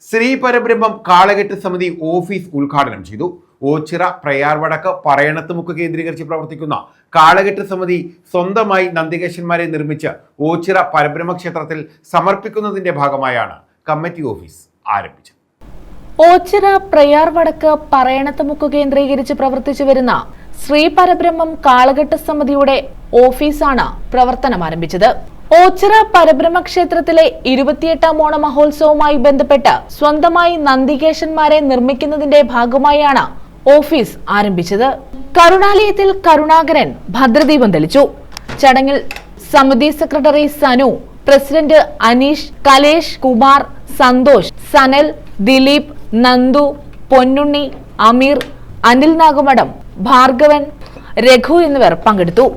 ശ്രീ പരബ്രഹ്മം കാളകെട്ട് സമിതി ഓഫീസ് ഉദ്ഘാടനം ചെയ്തു. ഓച്ചിറ, പ്രയാർവടക്ക്, പറയണത്തുമുക്ക് കേന്ദ്രീകരിച്ച് പ്രവർത്തിക്കുന്ന കാളകെട്ട് സമിതി സ്വന്തമായി നന്ദികേശന്മാരെ നിർമ്മിച്ച് ഓച്ചിറ പരബ്രഹ്മ ക്ഷേത്രത്തിൽ സമർപ്പിക്കുന്നതിന്റെ ഭാഗമായാണ് കമ്മിറ്റി ഓഫീസ് ആരംഭിച്ചത്. ഓച്ചിറ, പ്രയാർവടക്ക്, പറയണത്തുമുക്ക് കേന്ദ്രീകരിച്ച് പ്രവർത്തിച്ചു വരുന്ന ശ്രീ പരബ്രഹ്മം കാളകെട്ട് സമിതിയുടെ ഓഫീസാണ് പ്രവർത്തനം ആരംഭിച്ചത്. ഓച്ചിറ പരബ്രഹ്മ ക്ഷേത്രത്തിലെ 28ാം ഓണ മഹോത്സവവുമായി ബന്ധപ്പെട്ട് സ്വന്തമായി നന്ദികേശന്മാരെ നിർമ്മിക്കുന്നതിന്റെ ഭാഗമായാണ് ഓഫീസ് ആരംഭിച്ചത്. കരുണാലയത്തിൽ കരുണാകരൻ ഭദ്രദീപം തെളിച്ചു. ചടങ്ങിൽ സമിതി സെക്രട്ടറി സനു, പ്രസിഡന്റ് അനീഷ്, കലേഷ്, കുമാർ, സന്തോഷ്, സനൽ, ദിലീപ്, നന്ദു, പൊന്നുണ്ണി, അമീർ, അനിൽ നാഗമഠം, ഭാർഗവൻ, രഘു എന്നിവർ പങ്കെടുത്തു.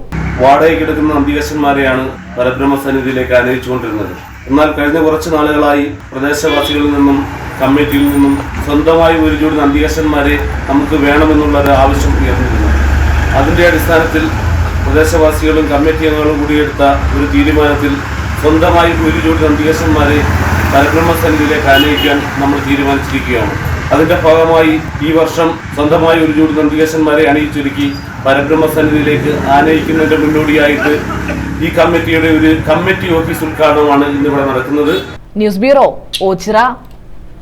വാടകയ്ക്കെടുക്കുന്ന നന്ദികേശന്മാരെയാണ് പരബ്രഹ്മ സന്നിധിയിലേക്ക് ആനയിച്ചുകൊണ്ടിരുന്നത്. എന്നാൽ കഴിഞ്ഞ കുറച്ച് നാളുകളായി പ്രദേശവാസികളിൽ നിന്നും കമ്മിറ്റിയിൽ നിന്നും സ്വന്തമായി ഒരു ജോഡി നന്ദികേശന്മാരെ നമുക്ക് വേണമെന്നുള്ള ഒരു ആവശ്യം ഉയർന്നിരുന്നു. അതിന്റെ അടിസ്ഥാനത്തിൽ പ്രദേശവാസികളും കമ്മിറ്റി അംഗങ്ങളും കൂടിയെടുത്ത ഒരു തീരുമാനത്തിൽ സ്വന്തമായി ഒരു ജോഡി നന്ദികേശന്മാരെ പരബ്രഹ്മ സന്നിധിയിലേക്ക് ആനയിക്കാൻ നമ്മൾ തീരുമാനിച്ചിരിക്കുകയാണ്. അതിന്റെ ഭാഗമായി ഈ വർഷം സ്വന്തമായി ഒരു ജോഡി നന്ദികേശന്മാരെ അണിയിച്ചൊരുക്കി പരബ്രഹ്മ സന്നിധിയിലേക്ക് ആനയിക്കുന്നതിന്റെ മുന്നോടിയായിട്ട് ഈ കമ്മിറ്റിയുടെ ഒരു കമ്മിറ്റി ഓഫീസ് ഉദ്ഘാടനമാണ് ഇന്നിവിടെ നടക്കുന്നത്. News bureau, Ochira.